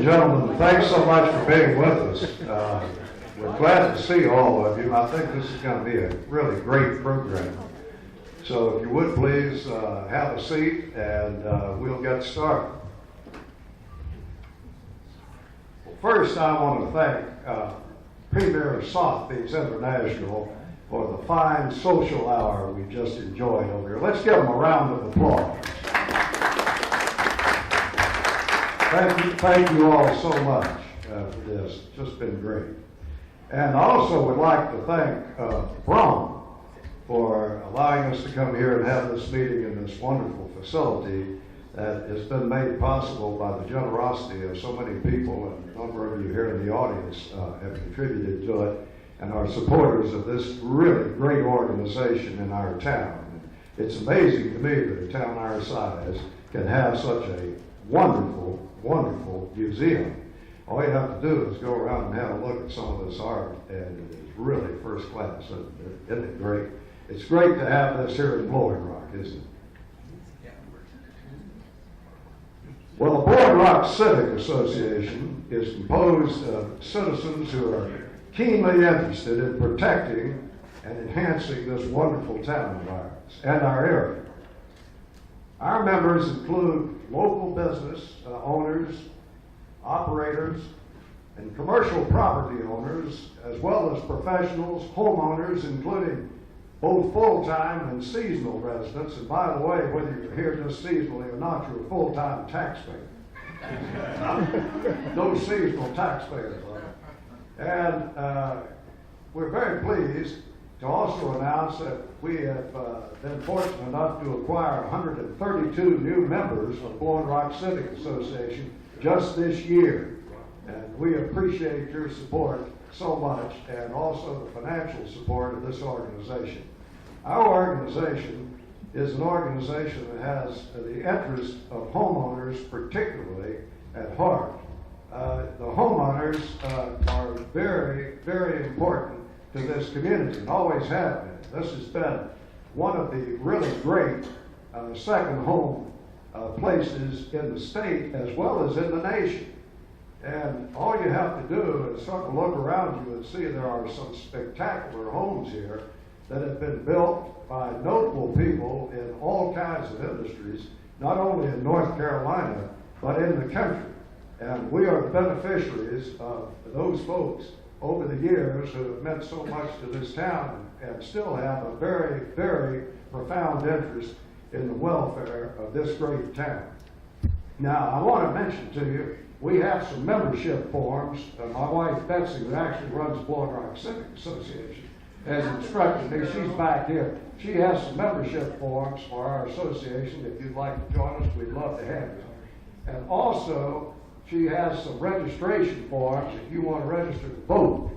gentlemen, thanks so much for being with us. We're glad to see all of you. I think this is going to be a really great program. So if you would please have a seat and we'll get started. Well, first I want to thank Premier Sotheby's International for the fine social hour we just enjoyed over here. Let's give them a round of applause. Thank you all so much for this. It's just been great. And I also would like to thank Brom for allowing us to come here and have this meeting in this wonderful facility that has been made possible by the generosity of so many people, and a number of you here in the audience have contributed to it and are supporters of this really great organization in our town. And it's amazing to me that a town our size can have such a wonderful, wonderful museum. All you have to do is go around and have a look at some of this art, and it is really first class. Isn't it great? It's great to have this here in Blowing Rock, isn't it? Well, the Blowing Rock Civic Association is composed of citizens who are keenly interested in protecting and enhancing this wonderful town of ours and our area. Our members include local business owners, operators, and commercial property owners, as well as professionals, homeowners, including both full-time and seasonal residents. And by the way, whether you're here just seasonally or not, you're a full-time taxpayer. No seasonal taxpayers. And we're very pleased to also announce that we have been fortunate enough to acquire 132 new members of Blowing Rock Civic Association just this year. And we appreciate your support so much, and also the financial support of this organization. Our organization is an organization that has the interest of homeowners particularly at heart. The homeowners are very, very important to this community and always have been. This has been one of the really great second home places in the state as well as in the nation. And all you have to do is sort of look around you and see there are some spectacular homes here that have been built by notable people in all kinds of industries, not only in North Carolina, but in the country. And we are the beneficiaries of those folks over the years who have meant so much to this town and still have a very, very profound interest in the welfare of this great town. Now, I want to mention to you, we have some membership forms. My wife, Betsy, who actually runs the Blowing Rock Civic Association, has instructed me. She's back here. She has some membership forms for our association. If you'd like to join us, we'd love to have you. And also, she has some registration forms if you want to register to vote.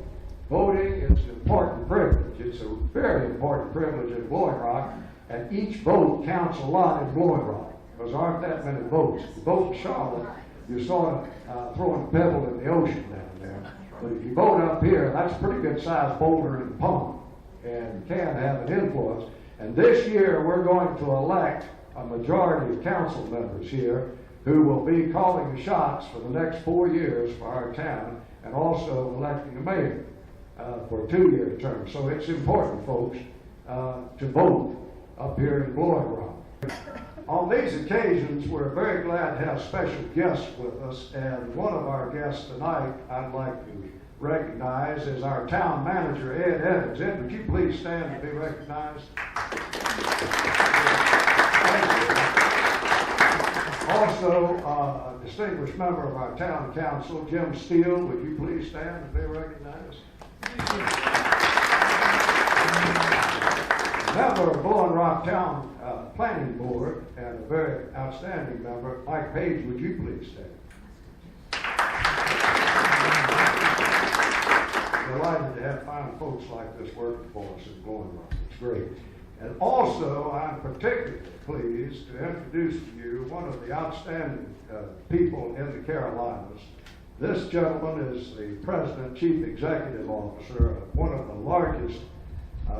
Voting is an important privilege. It's a very important privilege in Blowing Rock, and each vote counts a lot in Blowing Rock, because there aren't that many votes. If you vote in Charlotte, you're sort of throwing a pebble in the ocean down there. But if you vote up here, that's a pretty good sized boulder in the pond, and can have an influence. And this year, we're going to elect a majority of council members here who will be calling the shots for the next 4 years for our town, and also electing a mayor for a 2-year term. So it's important, folks, to vote up here in Blowing Rock. On these occasions, we're very glad to have special guests with us, and one of our guests tonight I'd like to recognize is our town manager, Ed Evans. Ed, would you please stand to be recognized? Also, a distinguished member of our town council, Jim Steele, would you please stand and be recognized? Member of Blowing Rock Town Planning Board and a very outstanding member, Mike Page, would you please stand? Delighted to have fine folks like this working for us in Blowing Rock. It's great. And also, I'm particularly pleased to introduce to you one of the outstanding people in the Carolinas. This gentleman is the President, Chief Executive Officer of one of the largest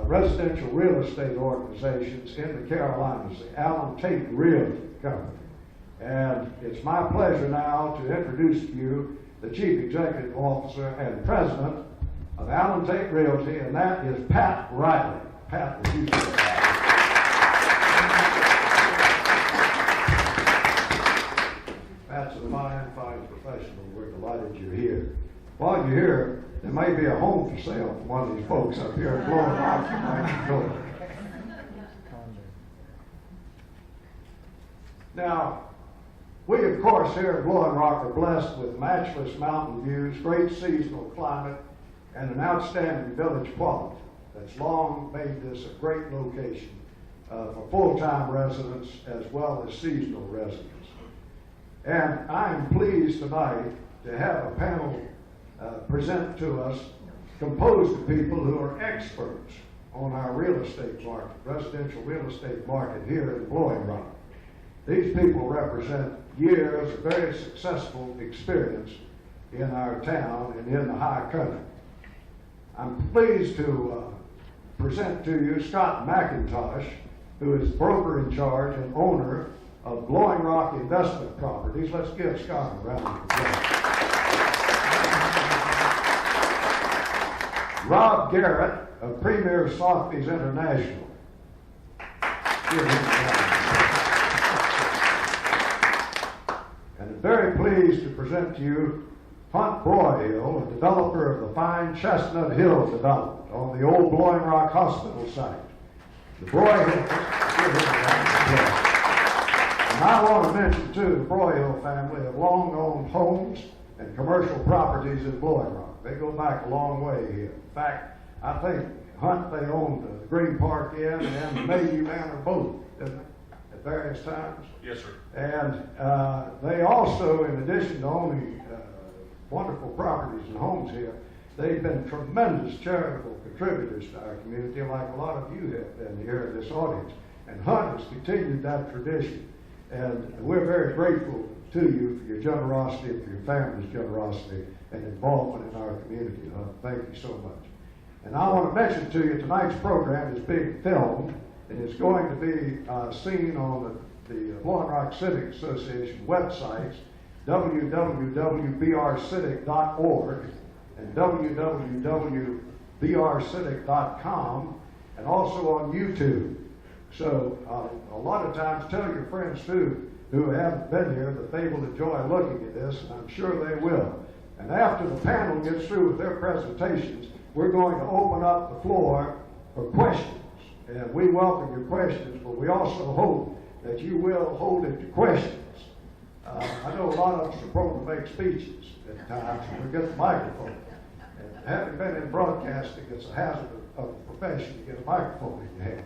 residential real estate organizations in the Carolinas, the Allen Tate Realty Company. And it's my pleasure now to introduce to you the Chief Executive Officer and President of Allen Tate Realty, and that is Pat Riley. Pat, would you say that? Pat's a fine professional. We're delighted you're here. While you're here, there may be a home for sale for one of these folks up here in Blowing Rock. You might enjoy it. Now, we, of course, here at Blowing Rock are blessed with matchless mountain views, great seasonal climate, and an outstanding village quality that's long made this a great location for full-time residents as well as seasonal residents. And I am pleased tonight to have a panel present to us composed of people who are experts on our real estate market, residential real estate market here in Blowing Rock. These people represent years of very successful experience in our town and in the high country. I'm pleased to present to you Scott McIntosh, who is broker in charge and owner of Blowing Rock Investment Properties. Let's give Scott a round of applause. Rob Garrett of Premier Sotheby's International. Give him a round. And I'm very pleased to present to you Hunt Broyhill, a developer of the fine Chestnut Hill development on the old Blowing Rock Hospital site. The Broyhill, give him a round of applause. And I want to mention, too, the Broyhill family have long owned homes and commercial properties in Blowing Rock. They go back a long way here. In fact, I think Hunt, they owned the Green Park Inn and the Mayhew Manor both, didn't they, at various times? Yes, sir. And they also, in addition to owning wonderful properties and homes here, they've been tremendous charitable contributors to our community, like a lot of you have been here in this audience. And Hunt has continued that tradition. And we're very grateful to you for your generosity and for your family's generosity and involvement in our community. Thank you so much. And I want to mention to you, tonight's program is being filmed and is going to be seen on the Blowing Rock Civic Association websites, www.brcivic.org and www.brcivic.com, and also on YouTube. So a lot of times tell your friends too who haven't been here that they will enjoy looking at this, and I'm sure they will. And after the panel gets through with their presentations, we're going to open up the floor for questions. And we welcome your questions, but we also hope that you will hold it to questions. I know a lot of us are prone to make speeches at times when we get the microphone. And having been in broadcasting, it's a hazard of the profession to get a microphone in your hand.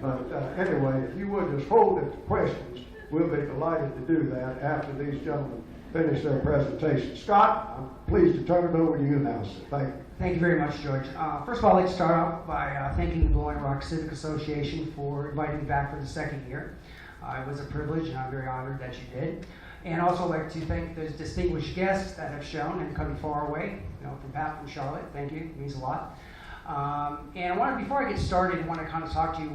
But anyway, if you would just hold it to questions, we'll be delighted to do that after these gentlemen finish their presentation. Scott, I'm pleased to turn it over to you now, sir. Thank you. Thank you very much, George. First of all, I'd like to start off by thanking the Blowing Rock Civic Association for inviting me back for the second year. It was a privilege, and I'm very honored that you did. And also like to thank those distinguished guests that have shown and come far away, from Pat, from Charlotte. Thank you, it means a lot. And before I get started, I want to kind of talk to you.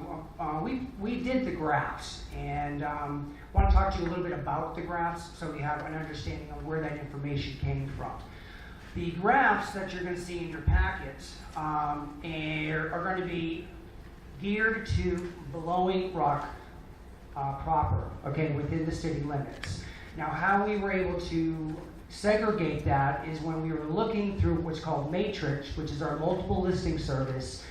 We did the graphs, and want to talk to you a little bit about the graphs so we have an understanding of where that information came from. The graphs that you're going to see in your packets are going to be geared to Blowing Rock proper, okay, within the city limits. Now, how we were able to segregate that is when we were looking through what's called Matrix, which is our multiple listing service.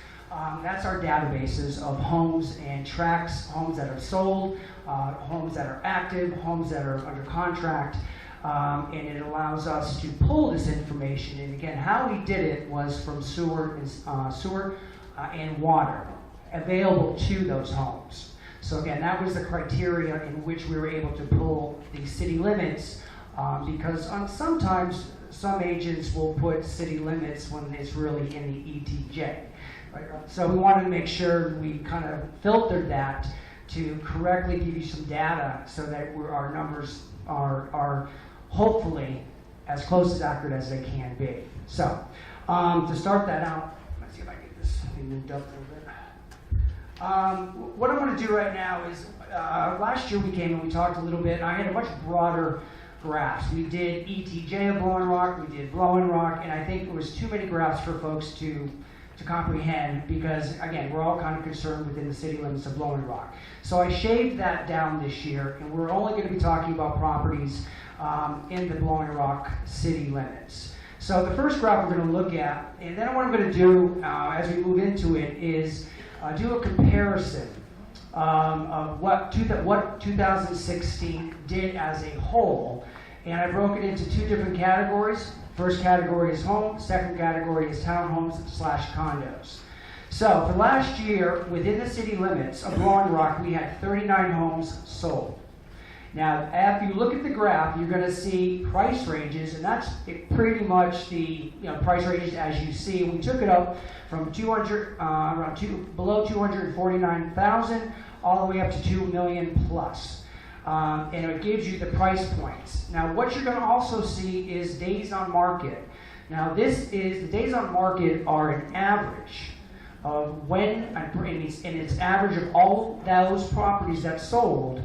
That's our databases of homes and tracts, homes that are sold, homes that are active, homes that are under contract, and it allows us to pull this information. And again, how we did it was from sewer and water available to those homes. So again, that was the criteria in which we were able to pull the city limits, because sometimes some agents will put city limits when it's really in the ETJ. Right? So we wanted to make sure we kind of filtered that to correctly give you some data so that our numbers are hopefully as close as accurate as they can be. So to start that out, let's see if I get this moved up a little bit. What I'm going to do right now is, last year we came and we talked a little bit, and I had a much broader graphs. We did ETJ of Blowing Rock, we did Blowing Rock, and I think it was too many graphs for folks to comprehend because, again, we're all kind of concerned within the city limits of Blowing Rock. So I shaved that down this year, and we're only going to be talking about properties in the Blowing Rock city limits. So the first graph we're going to look at, and then what I'm going to do as we move into it is do a comparison of what 2016 did as a whole. And I broke it into two different categories. First category is home, second category is townhomes/condos. So for last year, within the city limits of Blowing Rock, we had 39 homes sold. Now, after you look at the graph, you're going to see price ranges, and that's pretty much the price ranges as you see. We took it up from below 249,000 all the way up to 2 million plus. And it gives you the price points. Now, what you're going to also see is days on market. Now, the days on market are an average of when, and it's average of all those properties that sold,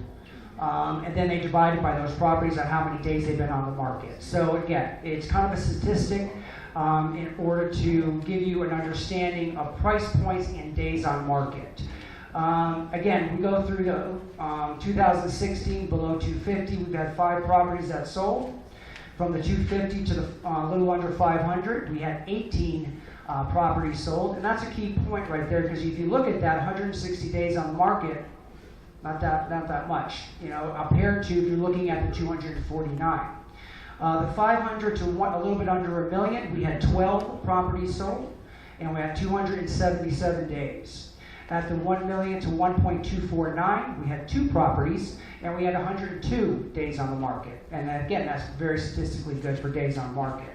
and then they divide it by those properties on how many days they've been on the market. So again, it's kind of a statistic in order to give you an understanding of price points and days on market. Again, we go through the 2016 below 250. We've had 5 properties that sold. From the 250 to the little under 500, we had 18 properties sold, and that's a key point right there because if you look at that, 160 days on the market, not that much, compared to if you're looking at the 249. The 500 to a little bit under $1 million, we had 12 properties sold, and we had 277 days. At the 1 million to 1.249, we had 2 properties, and we had 102 days on the market. And again, that's very statistically good for days on market.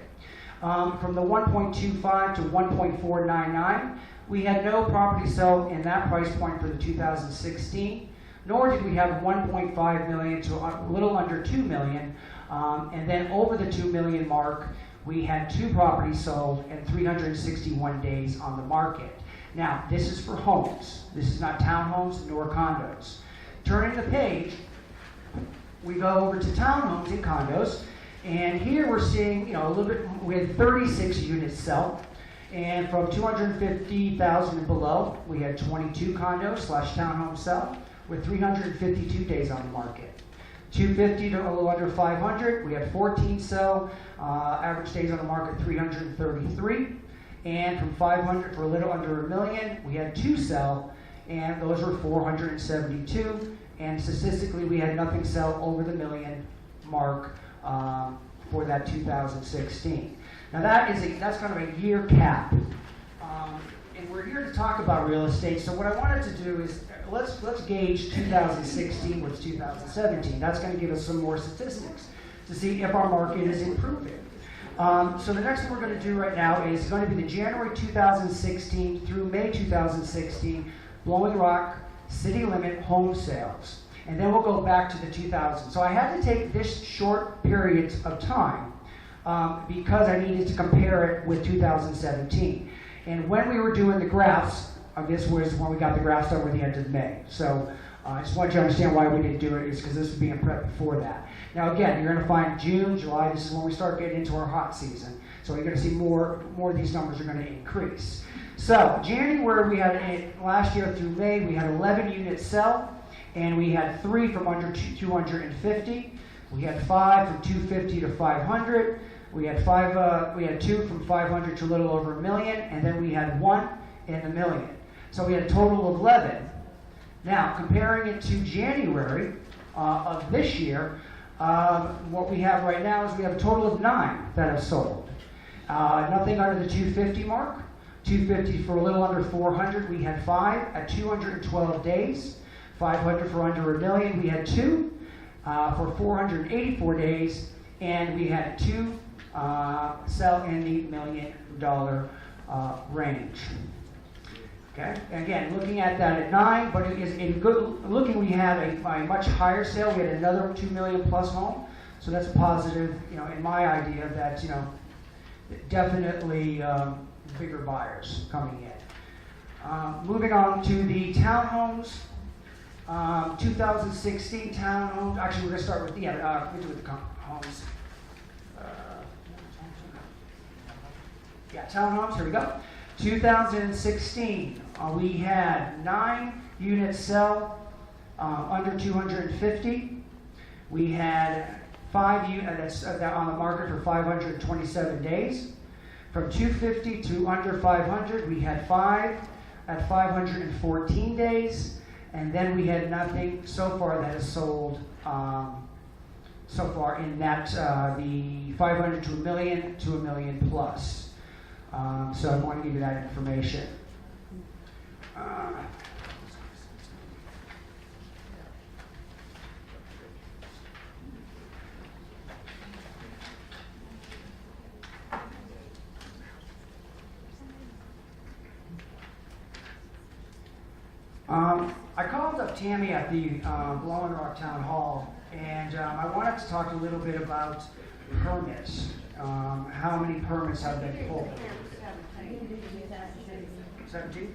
From the 1.25 to 1.499, we had no property sold in that price point for the 2016, nor did we have 1.5 million to a little under 2 million. And then over the 2 million mark, we had 2 properties sold and 361 days on the market. Now, this is for homes. This is not townhomes nor condos. Turning the page, we go over to townhomes and condos, and here we're seeing, a little bit, we had 36 units sell, and from 250,000 and below, we had 22 condos/townhomes sell with 352 days on the market. 250 to a little under 500, we had 14 sell, average days on the market 333. And from 500 for a little under $1 million, we had 2 sell, and those were 472. And statistically, we had nothing sell over the $1 million mark for that 2016. Now that's kind of a year cap, and we're here to talk about real estate. So what I wanted to do is let's gauge 2016 with 2017. That's going to give us some more statistics to see if our market is improving. So the next thing we're going to do right now is going to be the January 2016 through May 2016 Blowing Rock city limit home sales. And then we'll go back to the 2000s. So I had to take this short period of time because I needed to compare it with 2017. And when we were doing the graphs, this was when we got the graphs over the end of May. So I just want you to understand why we didn't do it, is because this was being prepped before that. Now again, you're going to find June, July, this is when we start getting into our hot season. So you're going to see more of these numbers are going to increase. So January, we had, last year through May, we had 11 units sell, and we had 3 from under 250. We had 5 from 250 to 500. We had 2 from 500 to a little over $1 million, and then we had 1 in $1 million. So we had a total of 11. Now, comparing it to January of this year, what we have right now is we have a total of 9 that have sold. Nothing under the 250 mark. 250 for a little under 400, we had 5 at 212 days. 500 for under $1 million, we had 2 for 484 days, and we had 2 sell in the $1 million range. Okay, again, looking at that at 9, but it is in good looking. We had a much higher sale. We had another 2 million plus home, so that's positive. In my idea that definitely bigger buyers coming in. Moving on to the townhomes. 2016 townhomes. Actually, we're going to start with the homes. Townhomes. Here we go. 2016, we had 9 units sell under 250. We had 5 units on the market for 527 days. From 250 to under 500, we had 5 at 514 days, and then we had nothing so far that has sold so far in that the 500 to a million to a million plus. So I want to give you that information. I called up Tammy at the Blowing Rock Town Hall, and I wanted to talk a little bit about permits. How many permits have been pulled? 17?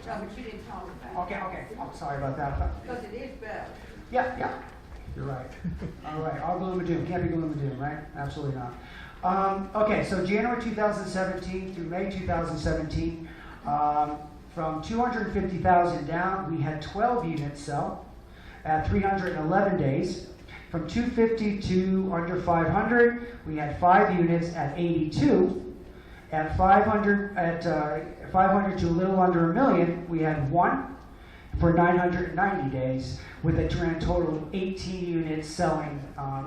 No, but you didn't talk about it. Okay. I'm sorry about that. Because it is better. Yeah. You're right. All right. All gloom and doom. Can't be gloom and doom, right? Absolutely not. Okay, so January 2017 through May 2017, from 250,000 down, we had 12 units sell at 311 days. From 250 to under 500, we had 5 units at 82. At 500 to a little under a million, we had 1 for 990 days, with a grand total of 18 units selling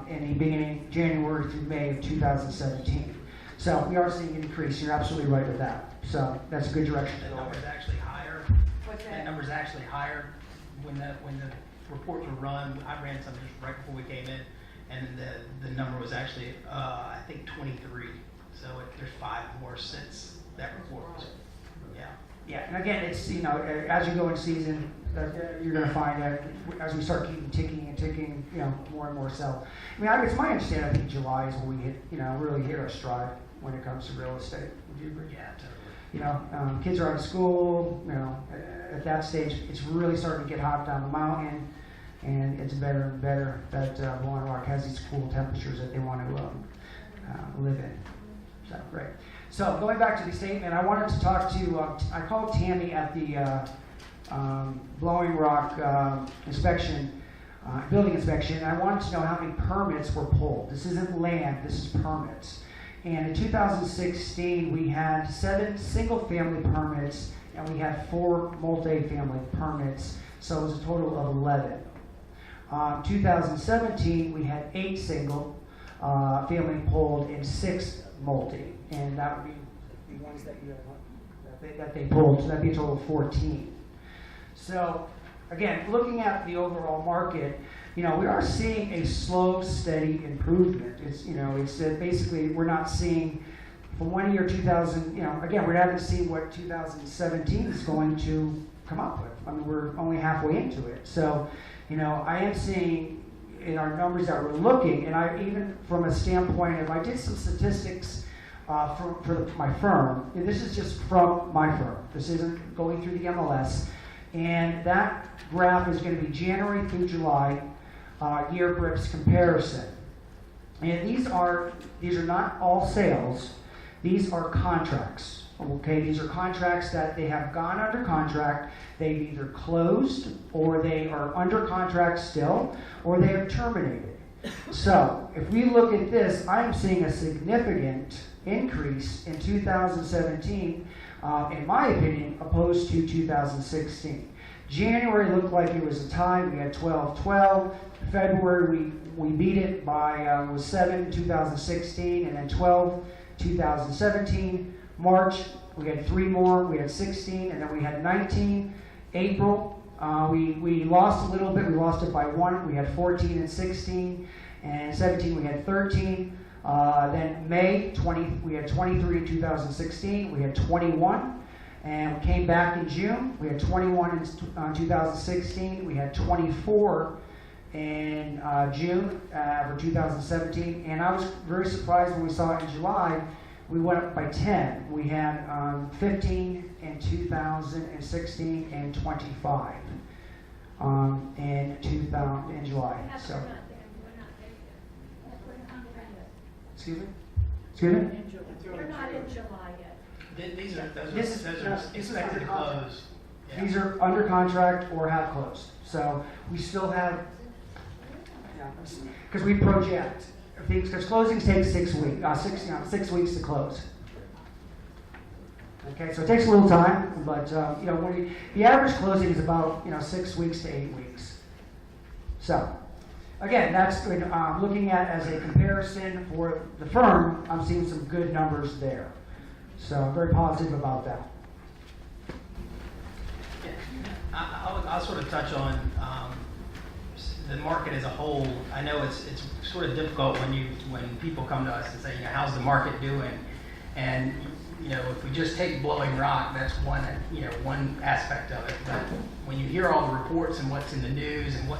in the beginning January through May of 2017. So we are seeing an increase. You're absolutely right with that. So that's a good direction to That go. number's actually higher. What's that? That number's actually higher when the reports were run. I ran some just right before we came in, and the number was actually I think 23. So there's 5 more since that report was. Yeah. Yeah, and again, it's, as you go in season, you're going to find that as we start keeping ticking, more and more sell. I mean, it's my understanding, I think July is when we hit, really hit our stride when it comes to real estate. Would you agree? Yeah, totally. Kids are out of school, at that stage, it's really starting to get hot down the mountain, and it's better and better that Blowing Rock has these cool temperatures that they want to live in. So, great. So, going back to the statement, I wanted to talk to, I called Tammy at the Blowing Rock building inspection, and I wanted to know how many permits were pulled. This isn't land, this is permits. And in 2016, we had 7 single-family permits, and we had 4 multi-family permits, so it was a total of 11. 2017, we had 8 single family pulled and 6 multi, and that would be the ones that they pulled, so that'd be a total of 14. So, again, looking at the overall market, we are seeing a slow, steady improvement. It's basically we're not seeing from 1 year 2000. Again, we haven't seen what 2017 is going to come up with. I mean, we're only halfway into it. So, I am seeing in our numbers that we're looking, and I even from a standpoint of I did some statistics for my firm. And this is just from my firm. This isn't going through the MLS. And that graph is going to be January through July year BRCA comparison. And these are not all sales. These are contracts. Okay, these are contracts that they have gone under contract. They've either closed, or they are under contract still, or they are terminated. So if we look at this, I'm seeing a significant increase in 2017, in my opinion, opposed to 2016. January looked like it was a tie. We had 12-12. February, we beat it by was 7 2016, and then 12 2017. March, we had 3 more. We had 16, and then we had 19. April, we lost a little bit. We lost it by 1. We had 14 and 16, and 17 we had 13. Then May, we had 23 in 2016. We had 21. And we came back in June. We had 21 in 2016. We had 24 in June for 2017. And I was very surprised when we saw it in July. we went up by 10. We had 15 in 2016 and 25 in July. So, excuse me? Excuse me? We're not in July yet. Those are expected to close. Yeah. These are under contract or have closed. So we still have, because we project things, because closings take 6 weeks, 6 weeks to close. Okay, so it takes a little time, but the average closing is about 6 weeks to 8 weeks. So again, that's looking at as a comparison for the firm. I'm seeing some good numbers there, so I'm very positive about that. I'll sort of touch on the market as a whole. I know it's sort of difficult when people come to us and say, how's the market doing? And if we just take blowing rock, that's one aspect of it. But when you hear all the reports and what's in the news and what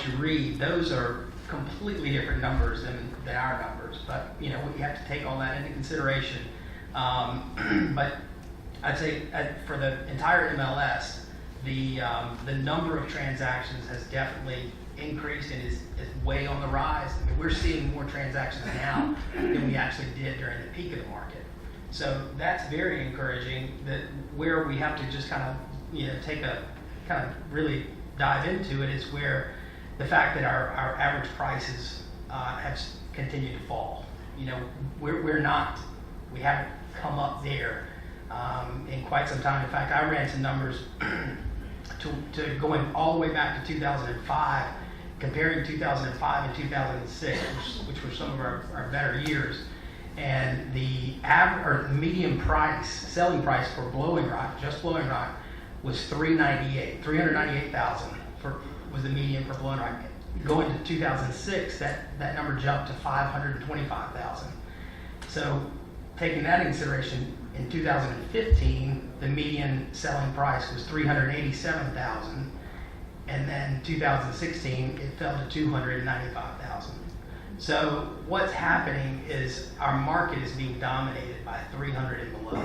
you read, those are completely different numbers than our numbers. But we have to take all that into consideration. But I'd say for the entire MLS, the number of transactions has definitely increased and is way on the rise. I mean, we're seeing more transactions now than we actually did during the peak of the market. So that's very encouraging. That where we have to just kind of really dive into it is where the fact that our average prices have continued to fall. We haven't come up there in quite some time. In fact, I ran some numbers to going all the way back to 2005, comparing 2005 and 2006, which were some of our better years. And the median selling price for blowing rock, just blowing rock, was $398,000 was the median for blowing rock. Going to 2006, that number jumped to $525,000. So taking that in consideration, in 2015, the median selling price was $387,000, and then 2016 it fell to $295,000. So what's happening is our market is being dominated by 300 and below.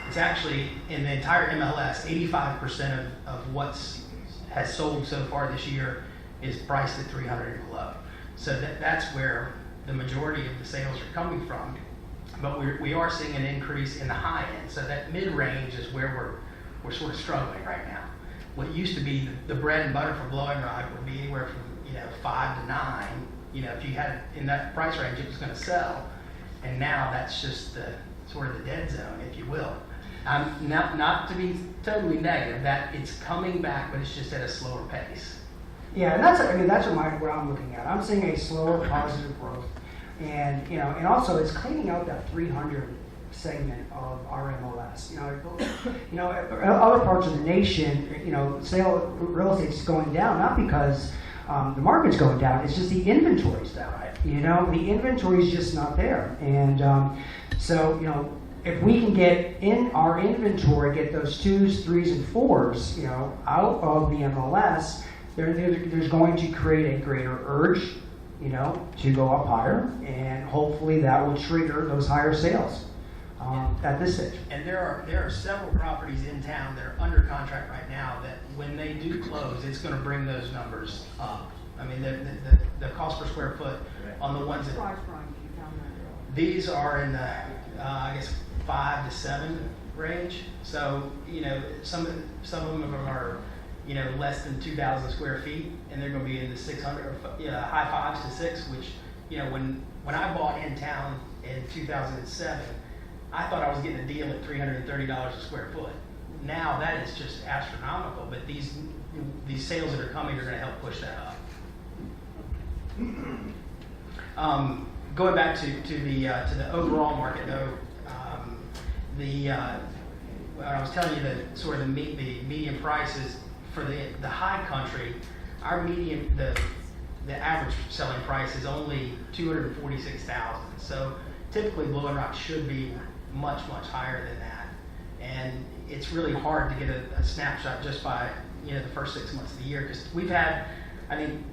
It's actually, in the entire MLS, 85% of has sold so far this year is priced at 300 and below. So that's where the majority of the sales are coming from. But we are seeing an increase in the high end. So that mid-range is where we're sort of struggling right now. What used to be the bread and butter for blowing rock would be anywhere from 5 to 9. If you had it in that price range, it was going to sell. And now that's just sort of the dead zone, if you will. Not to be totally negative, that it's coming back, but it's just at a slower pace. Yeah, and that's what I'm looking at. I'm seeing a slower positive growth, and and also it's cleaning out that 300 segment of our MLS. Other parts of the nation, real estate's going down, not because the market's going down. It's just the inventory's down. Right. The inventory's just not there, and so if we can get in our inventory, get those 2s, 3s, and 4s, out of the MLS, there's going to create a greater urge, to go up higher, and hopefully that will trigger those higher sales at this stage. And there are several properties in town that are under contract right now that when they do close, it's going to bring those numbers up. I mean, the cost per square foot on the ones that these are in the I guess 5 to 7 range. So some of them are less than 2,000 square feet, and they're going to be in the 600 or high 5s to 6. Which when I bought in town in 2007, I thought I was getting a deal at $330 a square foot. Now that is just astronomical. But these sales that are coming are going to help push that up. Going back to the overall market though. When I was telling you that sort of the median prices for the high country, our median the average selling price is only $246,000. So typically blowing rock should be much higher than that, and it's really hard to get a snapshot just by the first 6 months of the year, because we've had, I think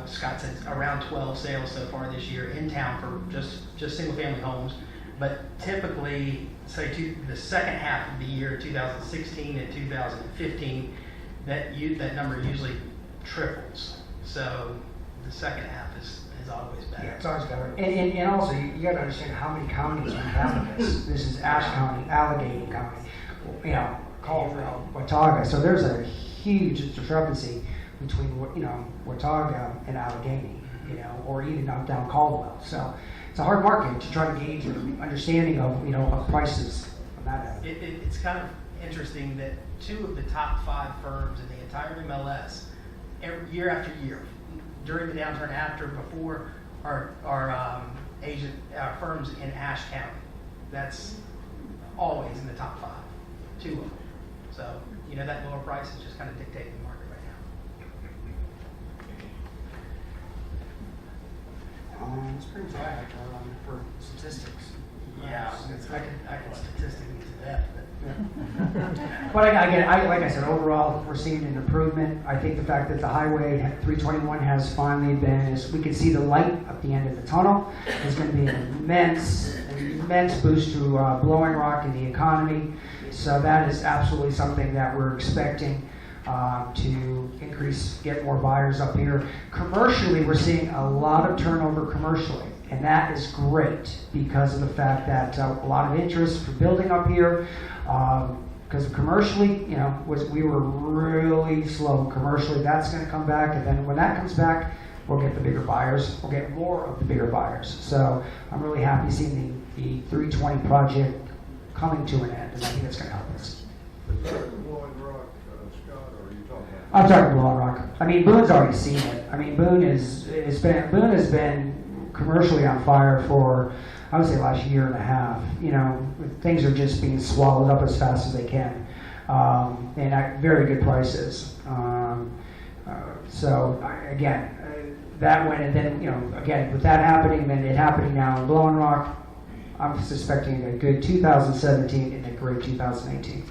Scott said around 12 sales so far this year in town for just single family homes. But typically, say the second half of the year, 2016 and 2015, that number usually triples. So the second half is always better. Yeah, it's always better. And also, you got to understand how many counties we have in this. This is Ashe County, Allegheny County, Caldwell, Watauga. So there's a huge discrepancy between Watauga and Allegheny, or even down Caldwell. So it's a hard market to try to gauge an understanding of of prices on that end. It's kind of interesting that 2 of the top 5 firms in the entire MLS, year after year, during the downturn, after, before, are firms in Ashe County. That's always in the top 5, 2 of them. So that lower price is just kind of dictating the market right now. It's pretty dry for statistics. Yeah, I can statistically to death, But like I said, overall, we're seeing an improvement. I think the fact that the Highway 321 has finally been, we can see the light at the end of the tunnel. There's going to be an immense boost to Blowing Rock and the economy. So that is absolutely something that we're expecting to increase, get more buyers up here. Commercially, we're seeing a lot of turnover commercially. And that is great because of the fact that a lot of interest for building up here. Because commercially, we were really slow commercially. That's going to come back, and then when that comes back, we'll get the bigger buyers. We'll get more of the bigger buyers. So I'm really happy seeing the 320 project coming to an end, and I think it's going to help us. Is that the Blowing Rock, Scott, or are you talking about? I'm talking Blowing Rock. I mean, Boone's already seen it. I mean, Boone has been commercially on fire for, I would say, last year and a half. Things are just being swallowed up as fast as they can, and at very good prices. That went, and then again with that happening, and then it happening now in Blowing Rock, I'm suspecting a good 2017 and a great 2018.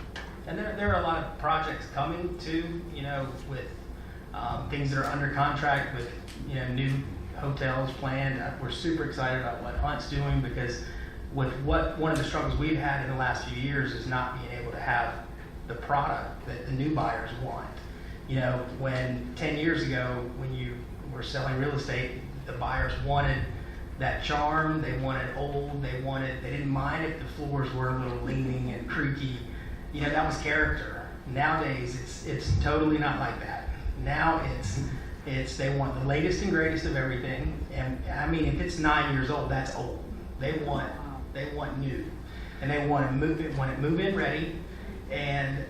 And there are a lot of projects coming too, with things that are under contract, with new hotels planned. We're super excited about what Hunt's doing, because with one of the struggles we've had in the last few years is not being able to have the product that the new buyers want. When 10 years ago, when you were selling real estate, the buyers wanted that charm, they wanted old, they didn't mind if the floors were a little leaning and creaky. That was character. Nowadays, it's totally not like that. Now it's they want the latest and greatest of everything, and I mean, if it's 9 years old, that's old. They want new, and they want it move-in ready, and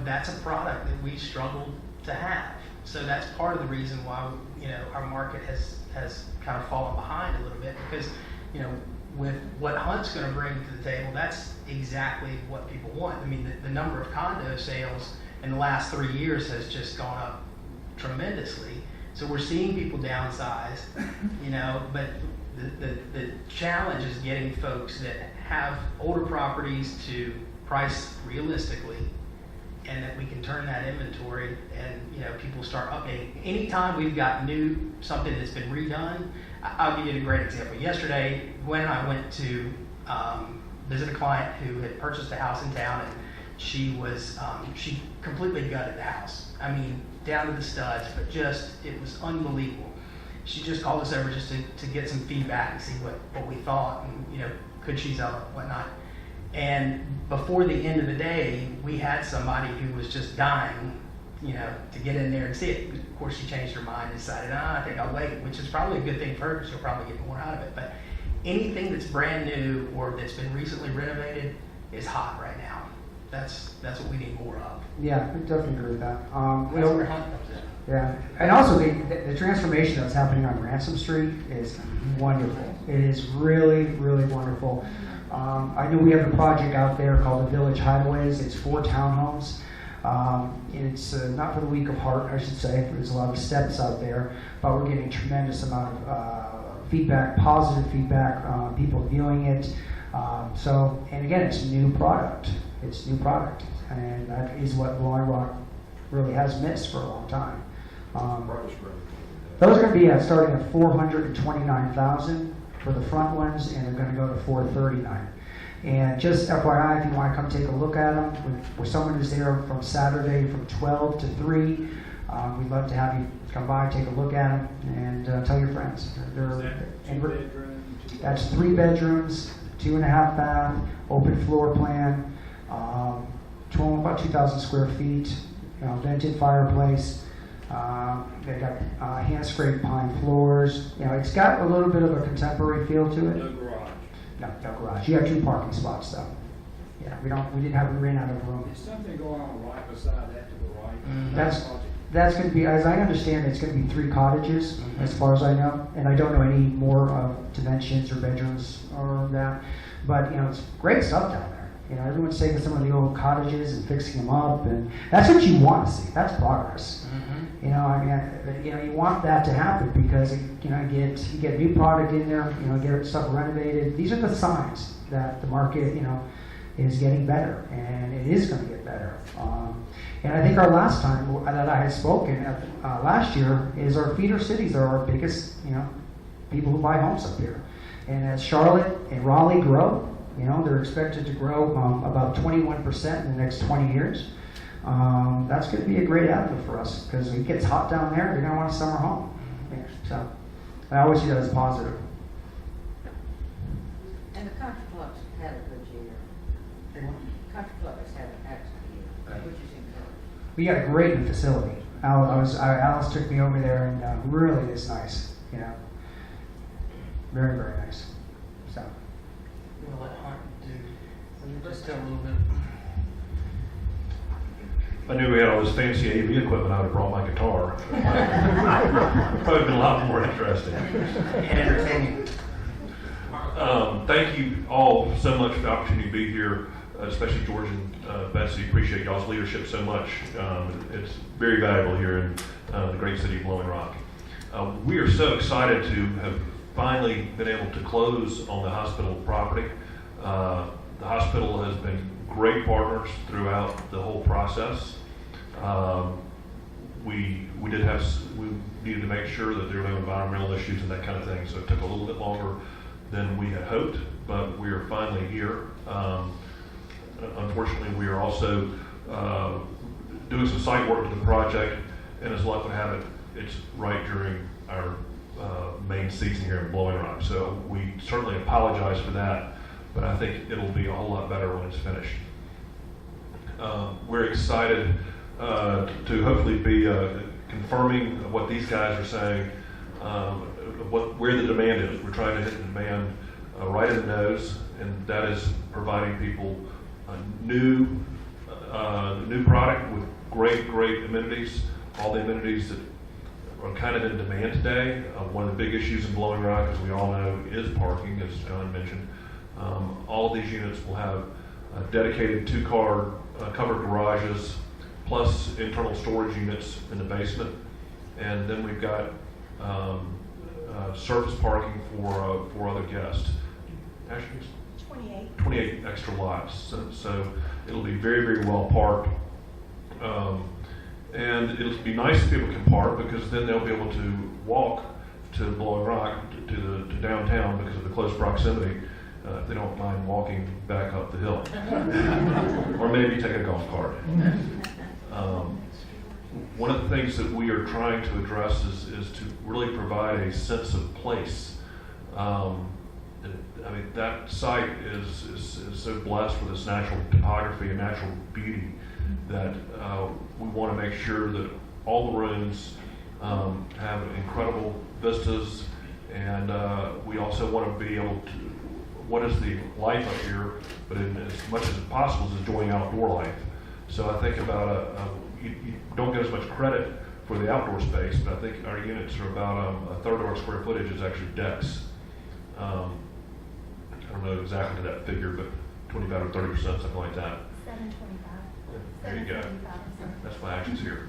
that's a product that we struggled to have. So that's part of the reason why our market has kind of fallen behind a little bit, because with what Hunt's going to bring to the table, that's exactly what people want. I mean, the number of condo sales in the last 3 years has just gone up tremendously. So we're seeing people downsize, but the challenge is getting folks that have older properties to price realistically, and that we can turn that inventory and people start updating. Anytime we've got something that's been redone, I'll give you a great example. Yesterday, Gwen and I went to visit a client who had purchased a house in town, and she completely gutted the house. I mean, down to the studs, but it was unbelievable. She just called us over just to get some feedback and see what we thought, and could she sell it, whatnot. And before the end of the day, we had somebody who was just dying, to get in there and see it. Of course, she changed her mind and decided, I think I'll wait, which is probably a good thing for her, because she'll probably get more out of it. But anything that's brand new or that's been recently renovated is hot right now. That's what we need more of. Yeah, I definitely agree with that. That's where Hunt comes in. Yeah, and also the transformation that's happening on Ransom Street is wonderful. It is really, really wonderful. I know we have a project out there called the Village Hideaways. It's 4 townhomes. It's not for the weak of heart, I should say. There's a lot of steps out there, but we're getting a tremendous amount of feedback, positive feedback, people viewing it. And again, it's new product. And that is what Blowing Rock really has missed for a long time. Those are going to be starting at $429,000 for the front ones, and they're going to go to $439,000. And just FYI, if you want to come take a look at them, with someone who's there from Saturday from 12 to 3, we'd love to have you come by, take a look at them, and tell your friends. That's 3 bedrooms, 2.5 bath, open floor plan, about 2,000 square feet, vented fireplace. They got hand scraped pine floors. It's got a little bit of a contemporary feel to it. No garage. No garage. You have 2 parking spots though. Yeah, we ran out of room. Is something going on right beside that to the right? That's going to be, as I understand, it's going to be 3 cottages, as far as I know, and I don't know any more dimensions or bedrooms or that. But it's great stuff down there. Everyone's taking some of the old cottages and fixing them up, and that's what you want to see. That's progress. You want that to happen because you get new product in there, get stuff renovated. These are the signs that the market, is getting better, and it is going to get better. And I think our last time that I had spoken last year is our feeder cities are our biggest, people who buy homes up here. And as Charlotte and Raleigh grow, they're expected to grow about 21% in the next 20 years. That's going to be a great outlet for us because it gets hot down there. They're going to want a summer home. So I always see that as positive. And the country clubs had a good year. Country club has had an excellent year, which is encouraging. We got a great new facility. Alice took me over there, and really is nice. Very, very nice. So. We'll let Hunt do, just tell a little bit. If I knew we had all this fancy AV equipment, I would have brought my guitar. Probably been a lot more interesting. And entertaining. Thank you all so much for the opportunity to be here, especially George and Betsy. Appreciate y'all's leadership so much. It's very valuable here in the great city of Blowing Rock. We are so excited to have finally been able to close on the hospital property. The hospital has been great partners throughout the whole process. We needed to make sure that there were no environmental issues and that kind of thing, so it took a little bit longer than we had hoped, but we are finally here. Unfortunately, we are also doing some site work to the project, and as luck would have it, it's right during our main season here in Blowing Rock. So we certainly apologize for that, but I think it'll be a whole lot better when it's finished. We're excited to hopefully be confirming what these guys are saying, where the demand is. We're trying to hit the demand right in the nose, and that is providing people a new product with great amenities, all the amenities that are kind of in demand today. One of the big issues in Blowing Rock, as we all know, is parking, as John mentioned. All of these units will have dedicated 2-car covered garages, plus internal storage units in the basement. And then we've got surface parking for other guests. Actually, 28 extra lots. So it'll be very well parked. And it'll be nice if people can park, because then they'll be able to walk to Blowing Rock, to downtown, because of the close proximity. If they don't mind walking back up the hill. Or maybe take a golf cart. One of the things that we are trying to address is to really provide a sense of place. That site is so blessed with its natural topography and natural beauty that we want to make sure that all the rooms have incredible vistas, and we also want to be able to, what is the life up here, but as much as possible is enjoying outdoor life. So I think about you don't get as much credit for the outdoor space, but I think our units are about a third of our square footage is actually decks. I don't know exactly that figure, but 25 or 30%, something like that. 725. There you go. That's why Ashley's here.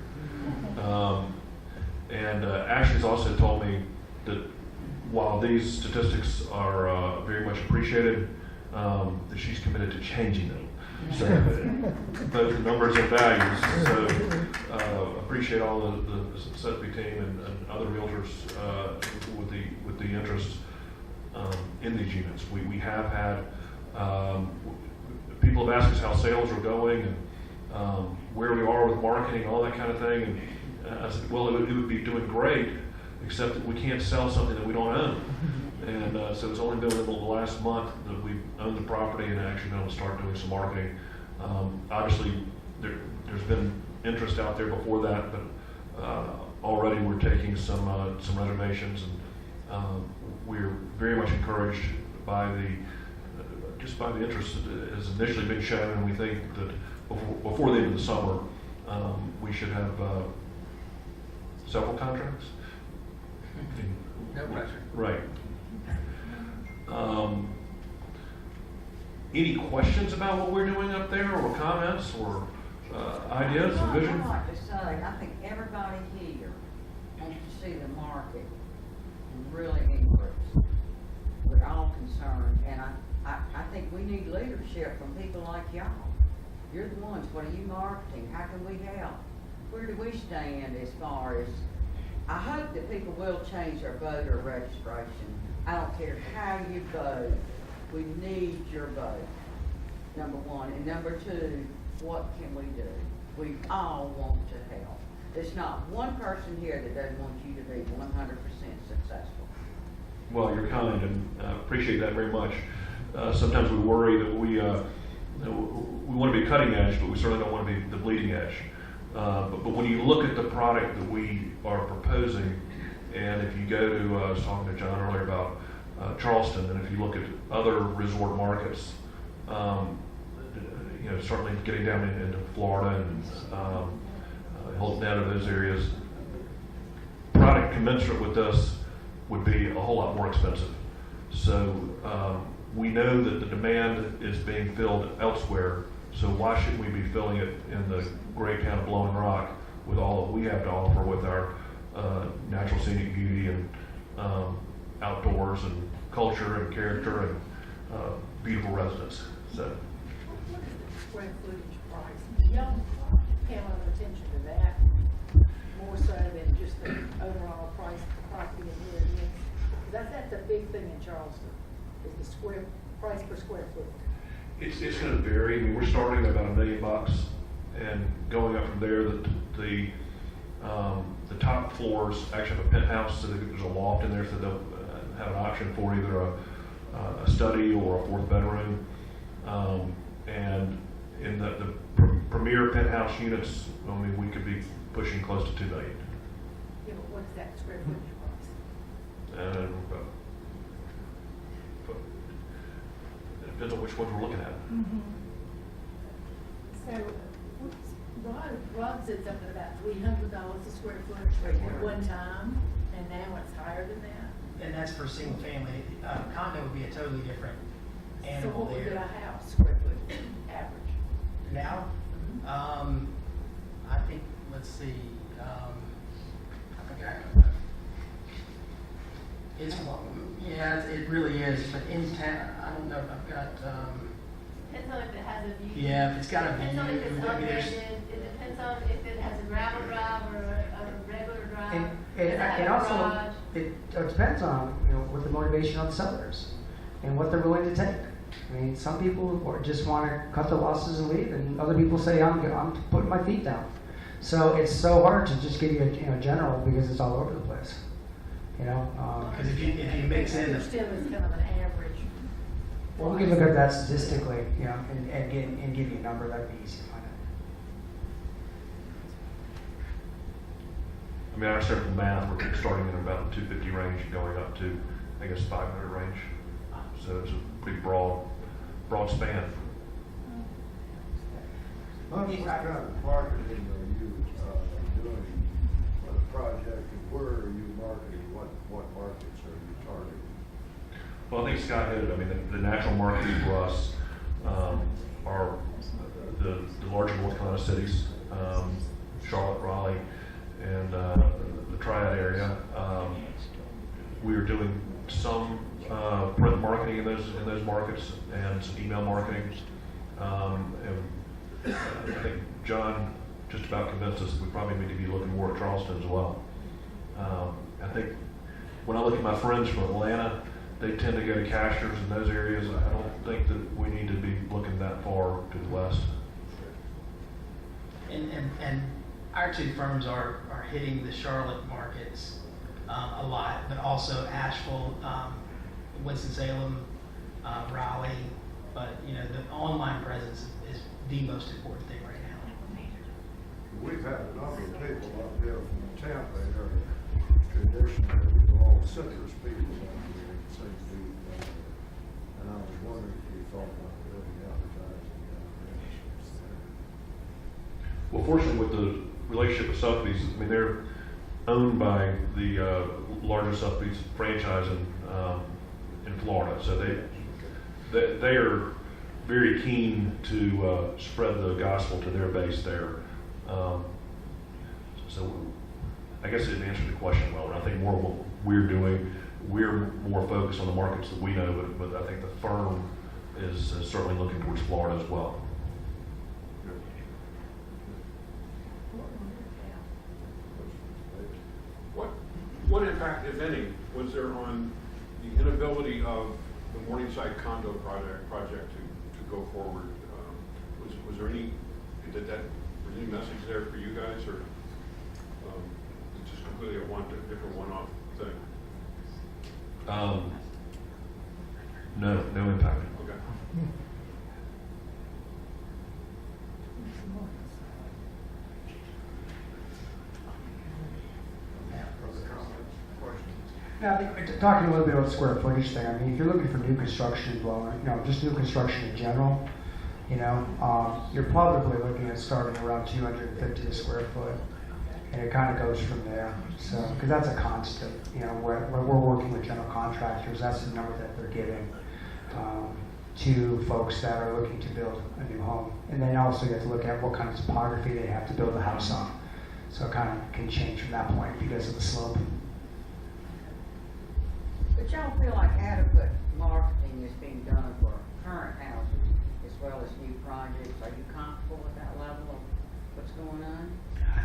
And Ashley's also told me that while these statistics are very much appreciated, that she's committed to changing them. So both numbers and values. So appreciate all the Sotheby team and other realtors with the interest in these units. We have had people have asked us how sales are going and where we are with marketing, all that kind of thing. And I said, well, it would be doing great, except that we can't sell something that we don't own. And so it's only been in the last month that we've owned the property and actually been able to start doing some marketing. Obviously, there's been interest out there before that, but already we're taking some reservations, and we're very much encouraged by the interest that has initially been shown, and we think that before the end of the summer, we should have several contracts. No pressure. Right. Any questions about what we're doing up there, or comments, or ideas, or vision? I'd like to say, I think everybody here wants to see the market really increase. We're all concerned, and I think we need leadership from people like y'all. You're the ones, what are you marketing? How can we help? Where do we stand as far as, I hope that people will change their voter registration. I don't care how you vote, we need your vote, number one. And number two, what can we do? We all want to help. There's not one person here that doesn't want you to be 100% successful. Well, you're kind, and appreciate that very much. Sometimes we worry that we want to be cutting edge, but we certainly don't want to be the bleeding edge. But when you look at the product that we are proposing, and if you go to, I was talking to John earlier about Charleston, and if you look at other resort markets, certainly getting down into Florida and Hilton down to those areas, product commensurate with this would be a whole lot more expensive. So we know that the demand is being filled elsewhere, so why shouldn't we be filling it in the great town of Blowing Rock with all that we have to offer with our natural scenic beauty and outdoors and culture and character and beautiful residents. So. Square footage price. Y'all pay a lot of attention to that, more so than just the overall price of the property and where it is. That's a big thing in Charleston, is the price per square foot. It's going to vary. I mean, we're starting at about $1 million, and going up from there. The top floors actually have a penthouse, so there's a loft in there, so they'll have an option for either a study or a fourth bedroom. And in the premier penthouse units, I mean, we could be pushing close to $2 million. Yeah, but what's that square footage price? And it depends on which ones we're looking at. So, Rob said something about $300 a square foot at one time, and now it's higher than that. And that's for single family. Condo would be a totally different So animal what would be a there. house square foot average? Now, I think, let's see, I think it's, yeah, it really is, but in town, I don't know if I've got, Depends on if it has a view. yeah, if it's got a Depends on if view, it's maybe there's, unrated, it depends on if it has a gravel drive or a regular drive. And, Does it have and a also, garage? it depends on, what the motivation of the sellers and what they're willing to take. I mean, some people just want to cut their losses and leave, and other people say, I'm putting my feet down. So it's so hard to just give you a general, because it's all over the place. because if you mix in, Still is kind of an average. Well, we can look at that statistically, and give you a number. That'd be easy to find out. I mean, I started the math, we're starting in about the 250 range and going up to, I guess, 500 range. So it's a pretty broad span. What kind of marketing are you doing for the project, and where are you marketing? What markets are you targeting? Well, I think Scott hit it. I mean, the natural marketing for us are the larger North Carolina cities, Charlotte, Raleigh, and the Triad area. We are doing some print marketing in those markets and some email marketing. And I think John just about convinced us that we probably need to be looking more at Charleston as well. I think when I look at my friends from Atlanta, they tend to go to Casters in those areas. I don't think that we need to be looking that far to the west. And our two firms are hitting the Charlotte markets a lot, but also Asheville, Winston-Salem, Raleigh. But you know, the online presence is the most important thing right now. We've had a number of people up here from Tampa that are traditionally all citrus people up here, it seems to be. And I was wondering if you thought about doing advertising down there. Well, fortunately, with the relationship with Sotheby's, I mean, they're owned by the largest Sotheby's franchise in Florida, so they are very keen to spread the gospel to their base there. So I guess it answered the question well. And I think more of what we're doing, we're more focused on the markets that we know, but I think the firm is certainly looking towards Florida as well. What impact, if any, was there on the inability of the Morningside condo project to go forward? Was there any, was any message there for you guys, or it's just completely a different one-off thing? No impact. Okay. Now, I think, talking a little bit about the square footage thing, I mean, if you're looking for new construction, well, you know, just new construction in general, you know, you're probably looking at starting around 250 a square foot, and it kind of goes from there. So, because that's a constant, you know, when we're working with general contractors, that's the number that they're giving to folks that are looking to build a new home. And then also you have to look at what kind of topography they have to build the house on. So it kind of can change from that point because of the slope. But y'all feel like adequate marketing is being done for current houses as well as new projects? Are you comfortable with that level of what's going on?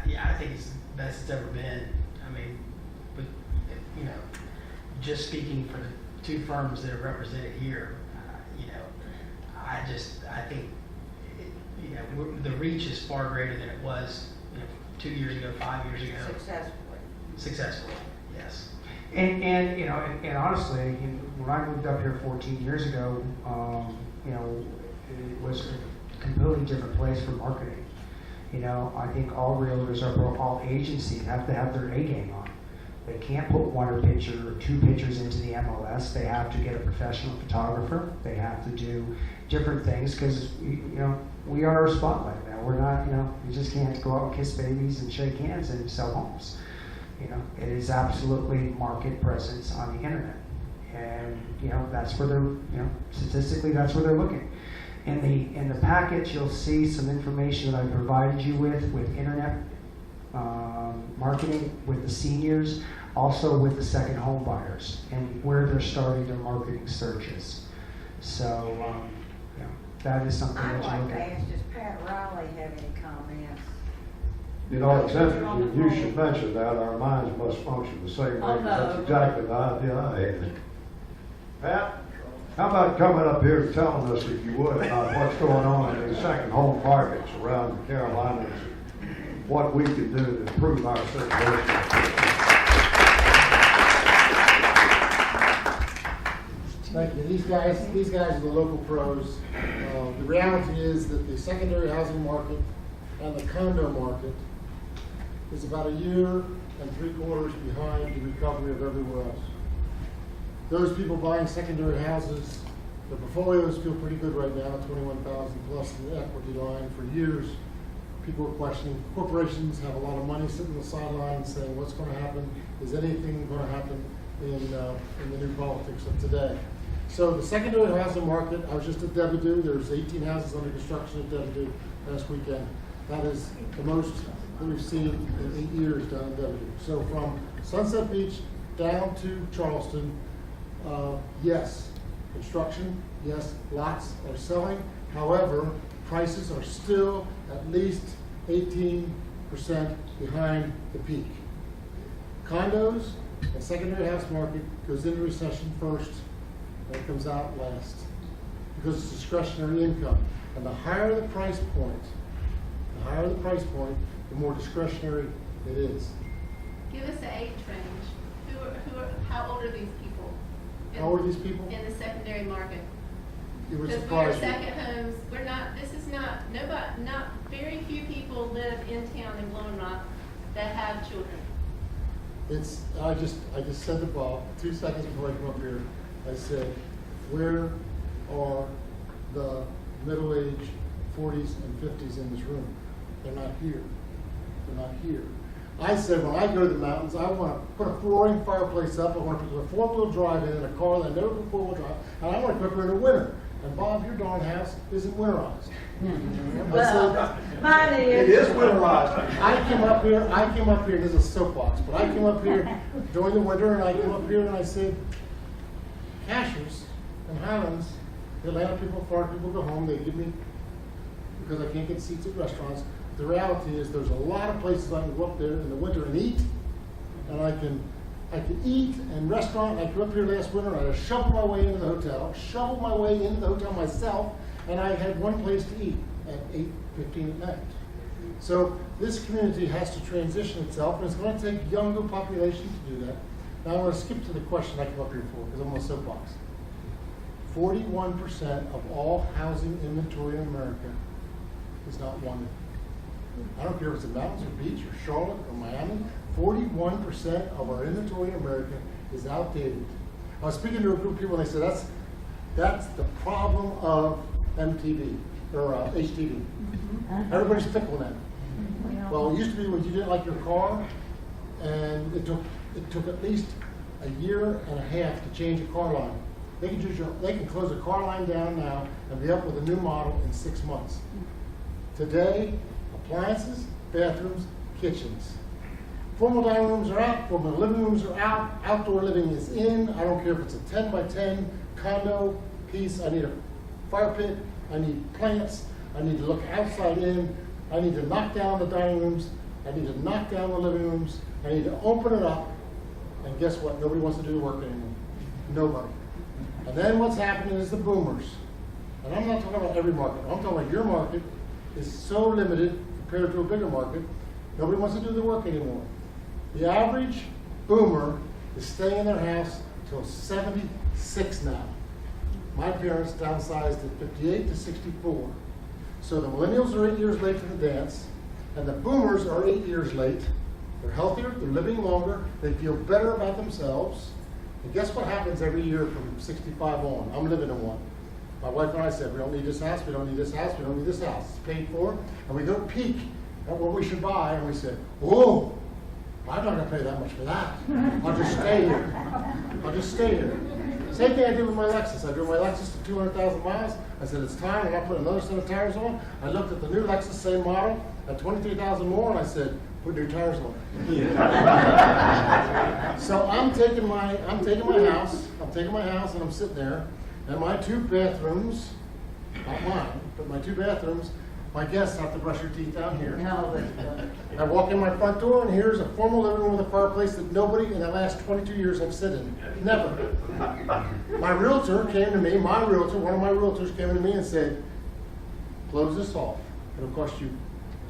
Yeah, I think it's the best it's ever been. I mean, but you know, just speaking for the two firms that are represented here, you know, I think you know, the reach is far greater than it was, you know, 2 years ago, 5 years ago. Successfully, yes. And you know, and honestly, when I moved up here 14 years ago, you know, it was a completely different place for marketing. You know, I think all realtors all agencies have to have their A game on. They can't put one or two pictures into the MLS. They have to get a professional photographer. They have to do different things because, you know, we are a spotlight now. We're not, you know, you just can't go out and kiss babies and shake hands and sell homes. You know, it is absolutely market presence on the internet. And, you know, that's where they're, you know, statistically that's where they're looking. In the package, you'll see some information that I provided you with internet marketing, with the seniors, also with the second home buyers, and where they're starting their marketing searches. So, you know, that is something I'd that you like look to at. ask, does Pat Riley have any comments? You know, it's interesting, you should mention that, our minds must function the same way, Oh, 'cause no. that's exactly the idea I had. Pat, how about coming up here and telling us, if you would, about what's going on in the second home markets around the Carolinas, what we can do to improve our situation? Thank you. These guys are the local pros. The reality is that the secondary housing market and the condo market is about 1 year and 3/4 behind the recovery of everywhere else. Those people buying secondary houses, their portfolios feel pretty good right now, 21,000 plus the equity line for years. People are questioning. Corporations have a lot of money sitting on the sidelines saying, what's going to happen? Is anything going to happen in the new politics of today? So the secondary housing market, I was just at Devido. There's 18 houses under construction at Devido last weekend. That is the most that we've seen in 8 years down in Devido. So from Sunset Beach down to Charleston, yes, construction Yes, lots are selling. However, prices are still at least 18% behind the peak. Condos and secondary house market goes into recession first, and it comes out last, because it's discretionary income. And the higher the price point, the more discretionary it is. Give us the age range. How old are these people? How old are these people? In the secondary market. It would Because surprise we're you. second homes, very few people live in town in Blowing Rock that have children. I just said to Bob, 2 seconds before I come up here, I said, where are the middle-aged 40s and 50s in this room? They're not here. They're not here. I said, when I go to the mountains, I want to put a flooring fireplace up, I want to put a four-wheel drive in a car that never put four-wheel drive, and I want to cook her in the winter. And Bob, your darn house isn't winterized. Well, mine It is. is winterized. I came up here, this is a soapbox, but I came up here during the winter, and I came up here and I said, Cashers and Highlands, the Atlanta people, Florida people go home, they give me, because I can't get seats at restaurants. The reality is there's a lot of places I can go up there in the winter and eat, and I can eat and restaurant. I grew up here last winter, and I shoveled my way into the hotel myself, and I had one place to eat at 8:15 at night. So this community has to transition itself, and it's going to take younger population to do that. Now I'm going to skip to the question I came up here for, because I'm on a soapbox. 41% of all housing inventory in America is not wanted. I don't care if it's the mountains or beach or Charlotte or Miami, 41% of our inventory in America is outdated. I was speaking to a group of people and they said that's the problem of MTV or HTV. Everybody's fickle now. Well, it used to be when you didn't like your car, and it took at least a year and a half to change a car line. They can close a car line down now and be up with a new model in 6 months. Today, appliances, bathrooms, kitchens. Formal dining rooms are out, formal living rooms are out, outdoor living is in. I don't care if it's a 10 by 10 condo piece. I need a fire pit, I need plants, I need to look outside in, I need to knock down the dining rooms, I need to knock down the living rooms, I need to open it up, and guess what? Nobody wants to do the work anymore. Nobody. And then what's happening is the boomers. And I'm not talking about every market, I'm talking about your market is so limited compared to a bigger market, nobody wants to do the work anymore. The average boomer is staying in their house till 76 now. My parents downsized at 58 to 64. So the millennials are 8 years late to the dance, and the boomers are 8 years late. They're healthier, they're living longer, they feel better about themselves. And guess what happens every year from 65 on? I'm living in one. My wife and I said, we don't need this house, we don't need this house, we don't need this house. It's paid for, and we go peek at what we should buy, and we said, whoa, I'm not gonna pay that much for that. I'll just stay here. I'll just stay here. Same thing I did with my Lexus. I drove my Lexus to 200,000 miles. I said, it's time, I'm gonna put another set of tires on. I looked at the new Lexus, same model, at 23,000 more, and I said, put new tires on. So I'm taking my house, and I'm sitting there, and my 2 bathrooms, not mine, but my 2 bathrooms, my guests have to brush their teeth down here. No, I walk in my front door, and here's a formal living room with a fireplace that nobody in the last 22 years have sit in. Never. My realtor came to me, one of my realtors came to me and said, close this off. It'll cost you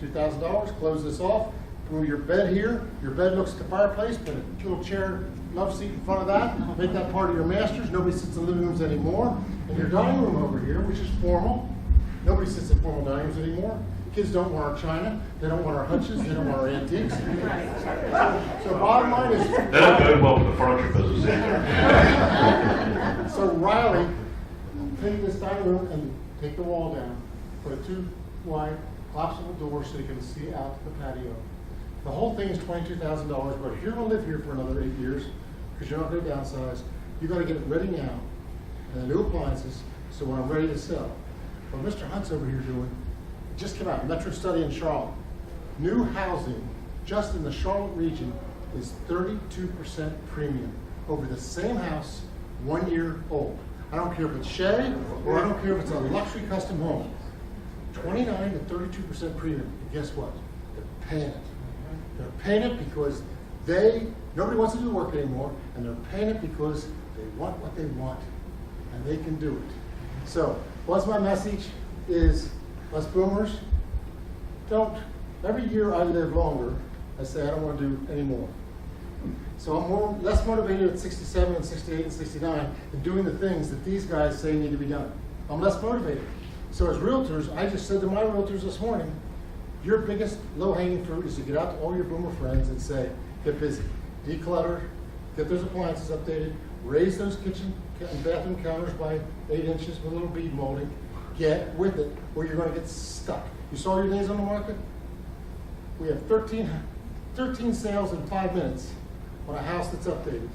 $2,000, close this off. Move your bed here, your bed looks at the fireplace, put a little chair, love seat in front of that, make that part of your master's. Nobody sits in living rooms anymore. And your dining room over here, which is formal, nobody sits in formal dining rooms anymore. Kids don't want our china, they don't want our hutches, they don't want our antiques. So bottom line is... That'll go well with the furniture business. So Riley, take this dining room and take the wall down, put a 2 wide collapsible door so you can see out to the patio. The whole thing is $22,000, but if you're gonna live here for another 8 years, because you're not gonna downsize, you gotta get it ready now, and the new appliances, so when I'm ready to sell. What Mr. Hunt's over here doing, just came out, Metro study in Charlotte. New housing, just in the Charlotte region, is 32% premium over the same house 1 year old. I don't care if it's Shea, or I don't care if it's a luxury custom home. 29 to 32% premium. And guess what? They're paying it. They're paying it because nobody wants to do the work anymore, and they're paying it because they want what they want, and they can do it. So, what's my message is, us boomers, every year I live longer, I say I don't want to do any more. So I'm less motivated at 67 and 68 and 69 than doing the things that these guys say need to be done. I'm less motivated. So as realtors, I just said to my realtors this morning, your biggest low-hanging fruit is to get out to all your boomer friends and say, get busy, declutter, get those appliances updated, raise those kitchen and bathroom counters by 8 inches with a little bead molding, get with it, or you're going to get stuck. You saw your days on the market? We have 13 sales in 5 minutes on a house that's updated.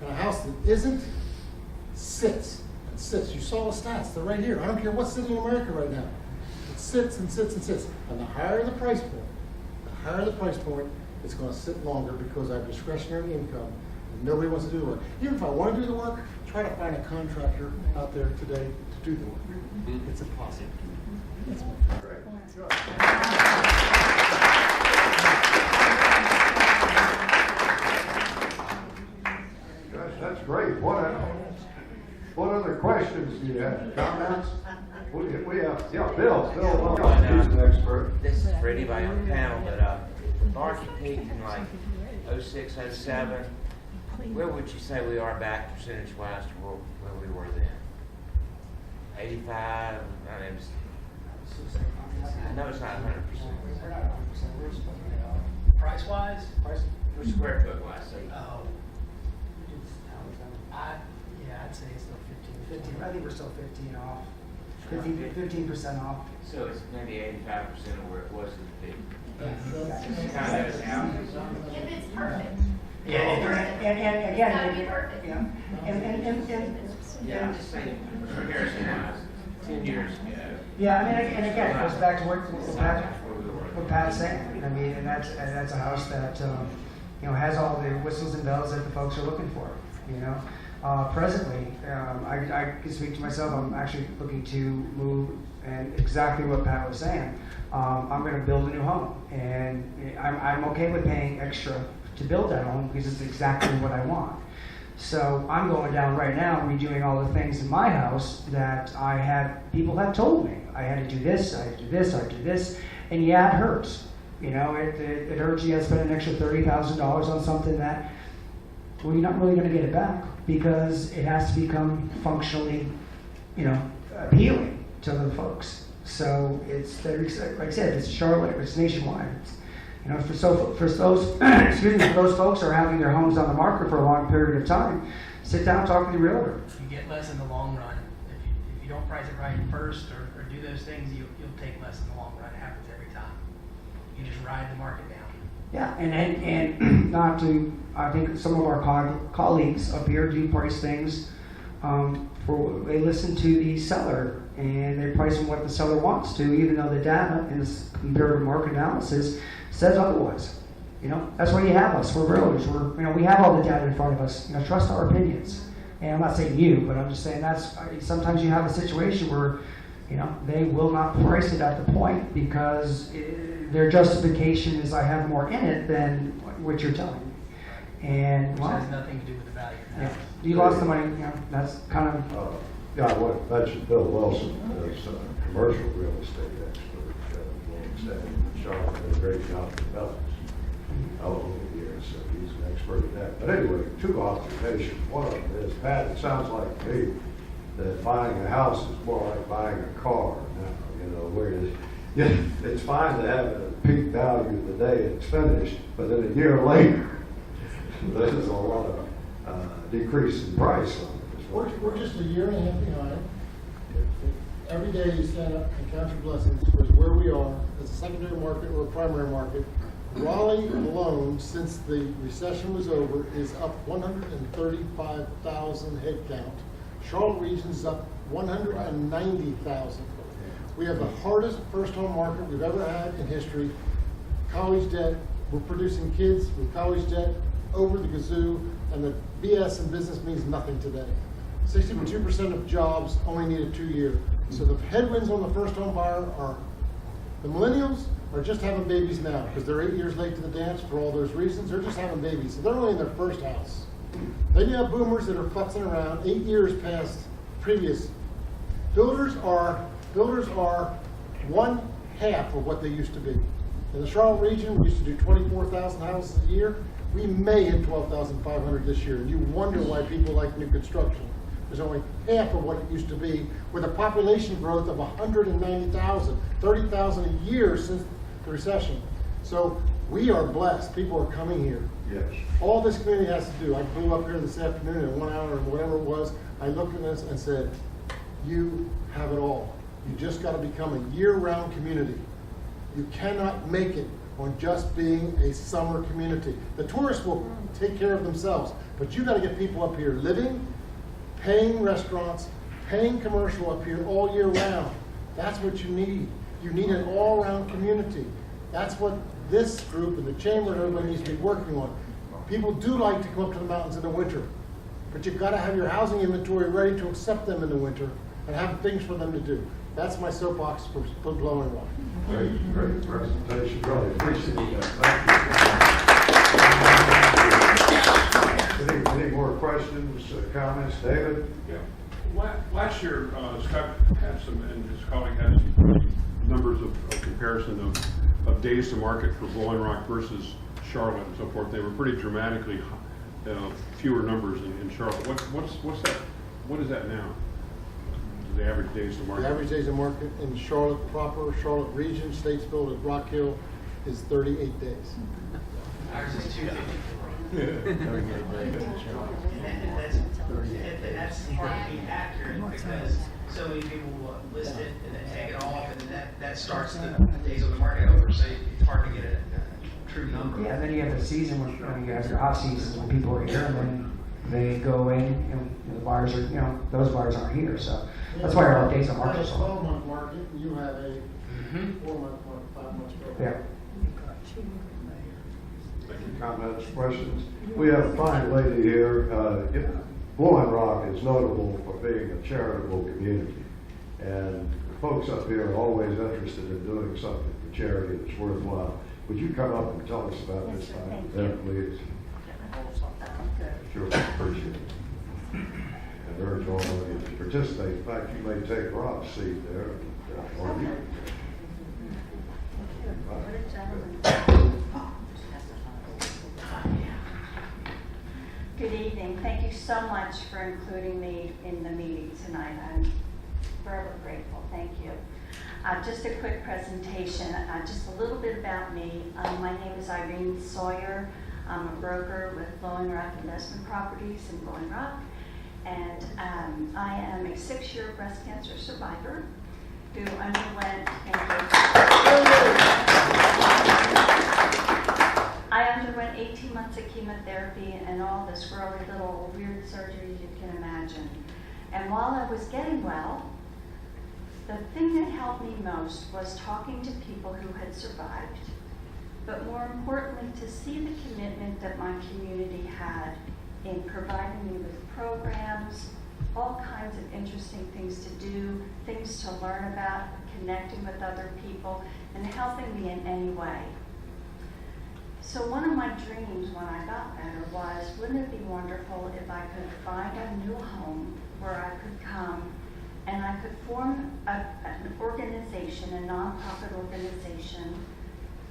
And a house that isn't, sits and sits. You saw the stats, they're right here. I don't care what's sitting in America right now. It sits and sits and sits. And the higher the price point, it's going to sit longer because I have discretionary income. And nobody wants to do the work. Even if I want to do the work, try to find a contractor out there today to do the work. It's impossible. That's That's great. What other questions do you have? Comments? We have, yeah, Bill, he's an expert. This is for anybody on the panel, but the market peaked in like 06, 07. Where would you say we are back percentage-wise to where we were then? 85? I know it's not 100%. Price-wise? For square foot-wise. Oh. I'd say it's still 15. I think we're still 15 off. 15% off. So it's maybe 85% of where it was at the peak. Yeah. Kind of houses. If it's perfect. Yeah, and again, It's gotta be perfect. yeah, and Yeah, I'm just saying, comparison-wise, 10 years ago. yeah, I mean, and again, it goes back to what Pat's saying. I mean, and that's a house that has all the whistles and bells that the folks are looking for. Presently, I can speak to myself. I'm actually looking to move, and exactly what Pat was saying. I'm going to build a new home, and I'm okay with paying extra to build that home because it's exactly what I want. So I'm going down right now, redoing all the things in my house that people have told me. I had to do this, I had to do this, I had to do this, and yeah, it hurts. It hurts. You have to spend an extra $30,000 on something that, well, you're not really going to get it back because it has to become functionally, appealing to the folks. So it's, like I said, it's Charlotte, it's nationwide. For those, excuse me, for those folks who are having their homes on the market for a long period of time, sit down and talk to the realtor. You get less in the long run. If you don't price it right first or do those things, you'll take less in the long run. It happens every time. You just ride the market down. Yeah, and not to, I think some of our colleagues up here do price things. They listen to the seller and they price them what the seller wants to, even though the data in this comparative market analysis says otherwise. That's why you have us. We're realtors. We have all the data in front of us. Trust our opinions. And I'm not saying you, but I'm just saying sometimes you have a situation where, they will not price it at the point because their justification is I have more in it than what you're telling me. And Which has nothing to do with the value of the house. you lost the money. That's kind of. I want to mention Bill Wilson as a commercial real estate expert, long-standing in Charlotte, did a great job developing over the years, so he's an expert at that. But anyway, 2 observations. One of them is, Pat, it sounds like to me that buying a house is more like buying a car now, where it's fine to have a peak value the day it's finished, but then a year later, there's a lot of decrease in price on it. We're just a year and a half behind. Every day you stand up and count your blessings, because where we are as a secondary market or a primary market, Raleigh alone, since the recession was over, is up 135,000 head count. Charlotte region is up 190,000. We have the hardest first home market we've ever had in history. College debt, we're producing kids with college debt over the gazoo, and the BS in business means nothing today. 62% of jobs only need a 2-year. So the headwinds on the first home buyer are the millennials are just having babies now because they're 8 years late to the dance for all those reasons. They're just having babies, so they're only in their first house. Then you have boomers that are futzing around 8 years past previous. Builders are 1/2 of what they used to be. In the Charlotte region, we used to do 24,000 houses a year. We may hit 12,500 this year, and you wonder why people like new construction. There's only half of what it used to be, with a population growth of 190,000, 30,000 a year since the recession. So we are blessed. People are coming here. Yes. All this community has to do, I flew up here this afternoon in 1 hour or whatever it was, I looked at this and said, you have it all. You just got to become a year-round community. You cannot make it on just being a summer community. The tourists will take care of themselves, but you got to get people up here living, paying restaurants, paying commercial up here all year round. That's what you need. You need an all-around community. That's what this group and the chamber and everybody needs to be working on. People do like to come up to the mountains in the winter, but you've got to have your housing inventory ready to accept them in the winter and have things for them to do. That's my soapbox for Blowing Rock. Great presentation, really appreciate that. Thank you. Any more questions, comments, David? Yeah. Last year, Scott had some, and his colleague had some numbers of comparison of days to market for Blowing Rock versus Charlotte and so forth. They were pretty dramatically fewer numbers in Charlotte. What's that? What is that now? The average days to market? The average days to market in Charlotte proper, Charlotte region, Statesville, and Rock Hill is 38 days. Ours is 254. That's hard to be accurate because so many people will list it and then take it off, and then that starts the days on the market over. So it's hard to get a true number. Yeah, and then you have the season when you have your off seasons when people are here, and then they go in, and the buyers are, those buyers aren't here, so that's why our days on You have market a are so. 12-month market, and you have a 4-month market, 5 months. Yeah. Comments, questions? We have a fine lady here. Blowing Rock is notable for being a charitable community. And folks up here are always interested in doing something for charity that's worthwhile. Would you come up and tell us about this fine event, please? Sure, appreciate it. And urge all of you to participate. In fact, you may take Rob's seat there. Or you. Good evening. Thank you so much for including me in the meeting tonight. I'm forever grateful. Thank you. Just a quick presentation, just a little bit about me. My name is Irene Sawyer. I'm a broker with Blowing Rock Investment Properties in Blowing Rock. And I am a 6-year breast cancer survivor who underwent I underwent 18 months of chemotherapy and all the squirrely little weird surgeries you can imagine. And while I was getting well, the thing that helped me most was talking to people who had survived, but more importantly, to see the commitment that my community had in providing me with programs, all kinds of interesting things to do, things to learn about, connecting with other people, and helping me in any way. So one of my dreams when I got better was, wouldn't it be wonderful if I could find a new home where I could come and I could form an organization, a nonprofit organization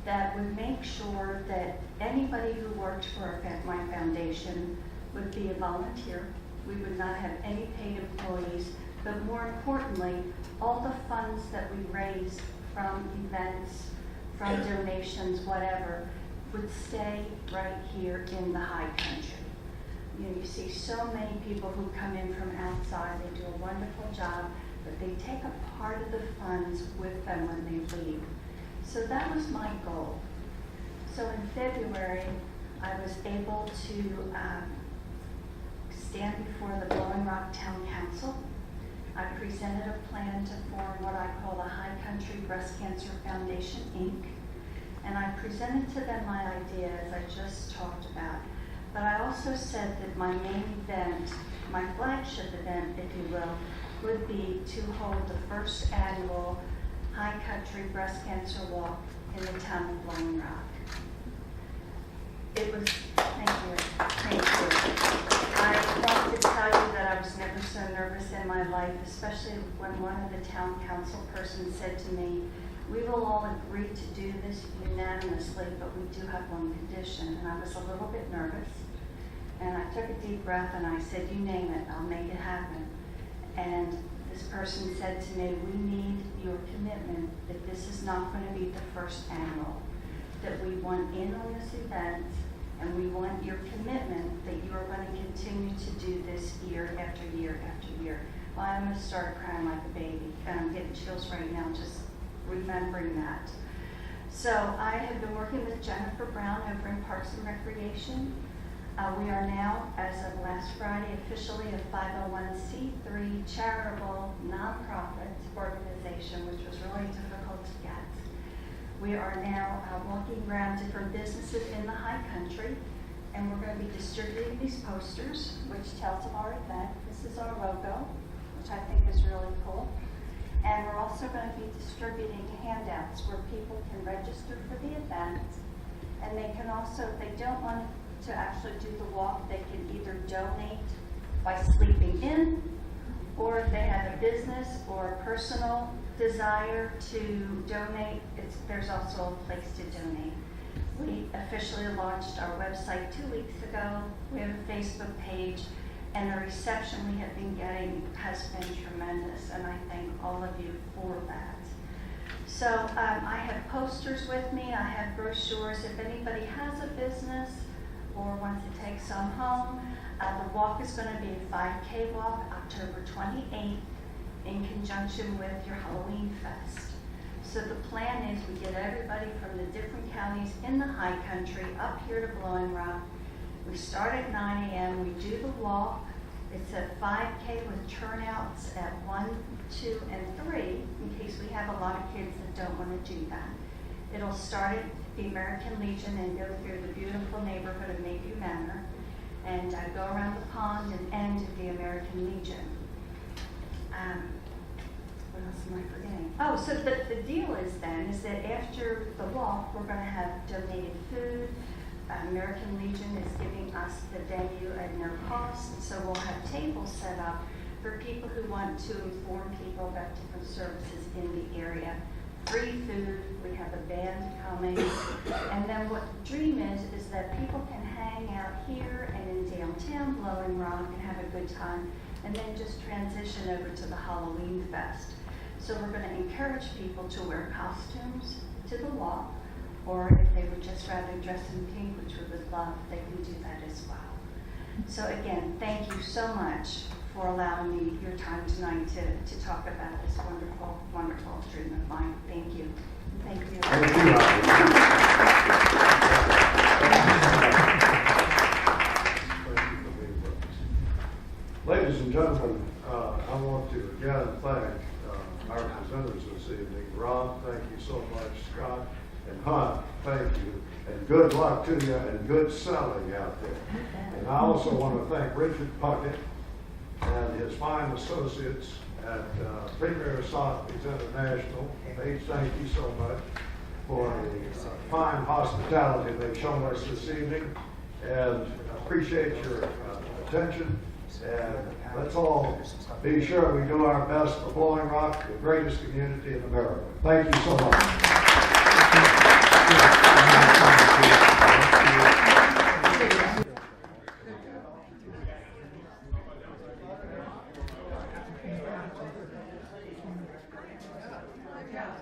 that would make sure that anybody who worked for my foundation would be a volunteer. We would not have any paid employees, but more importantly, all the funds that we raised from events, from donations, whatever, would stay right here in the high country. You see so many people who come in from outside, they do a wonderful job, but they take a part of the funds with them when they leave. So that was my goal. So in February, I was able to stand before the Blowing Rock Town Council. I presented a plan to form what I call the High Country Breast Cancer Foundation, Inc. And I presented to them my idea, as I just talked about. But I also said that my main event my flagship event, if you will, would be to hold the first annual High Country Breast Cancer Walk in the town of Blowing Rock. It was, thank you. I want to tell you that I was never so nervous in my life, especially when one of the town council persons said to me, "We will all agree to do this unanimously, but we do have one condition." And I was a little bit nervous. And I took a deep breath and I said, "You name it, I'll make it happen." And this person said to me, "We need your commitment that this is not going to be the first annual, that we want in on this event, and we want your commitment that you are going to continue to do this year after year after year." Well, I'm going to start crying like a baby, and I'm getting chills right now just remembering that. So I have been working with Jennifer Brown over in Parks and Recreation. We are now, as of last Friday, officially a 501c3 charitable nonprofit organization, which was really difficult to get. We are now walking around different businesses in the High Country, and we're going to be distributing these posters, which tells of our event. This is our logo, which I think is really cool. And we're also going to be distributing handouts where people can register for the event, and they can also, if they don't want to actually do the walk, they can either donate by sleeping in, or if they have a business or a personal desire to donate, there's also a place to donate. We officially launched our website 2 weeks ago. We have a Facebook page, and the reception we have been getting has been tremendous, and I thank all of you for that. So I have posters with me, I have brochures. If anybody has a business or wants to take some home, the walk is going to be a 5K walk, October 28th, in conjunction with your Halloween Fest. So the plan is we get everybody from the different counties in the High Country up here to Blowing Rock. We start at 9 a.m., we do the walk. It's a 5K with turnouts at 1, 2, and 3, in case we have a lot of kids that don't want to do that. It'll start at the American Legion and go through the beautiful neighborhood of Mayview Manor, and go around the pond and end at the American Legion. What else am I forgetting? Oh, so the deal is that after the walk, we're going to have donated food. American Legion is giving us the venue at no cost, so we'll have tables set up for people who want to inform people about different services in the area. Free food, we have a band coming, and then what the dream is that people can hang out here and in downtown Blowing Rock and have a good time, and then just transition over to the Halloween Fest. So we're going to encourage people to wear costumes to the walk, or if they would just rather dress in pink, which we would love, they can do that as well. So again, thank you so much for allowing me your time tonight to talk about this wonderful, wonderful dream of mine. Thank you. Thank you. Thank you, Ladies and gentlemen, I want to again thank our presenters this evening. Rob, thank you so much. Scott and Hunt, thank you. And good luck to you and good selling out there. And I also want to thank Richard Puckett and his fine associates at Premier Sotheby's International. They thank you so much for the fine hospitality they've shown us this evening, and appreciate your attention. And let's all be sure we do our best for Blowing Rock, the greatest community in America. Thank you so much. Good job.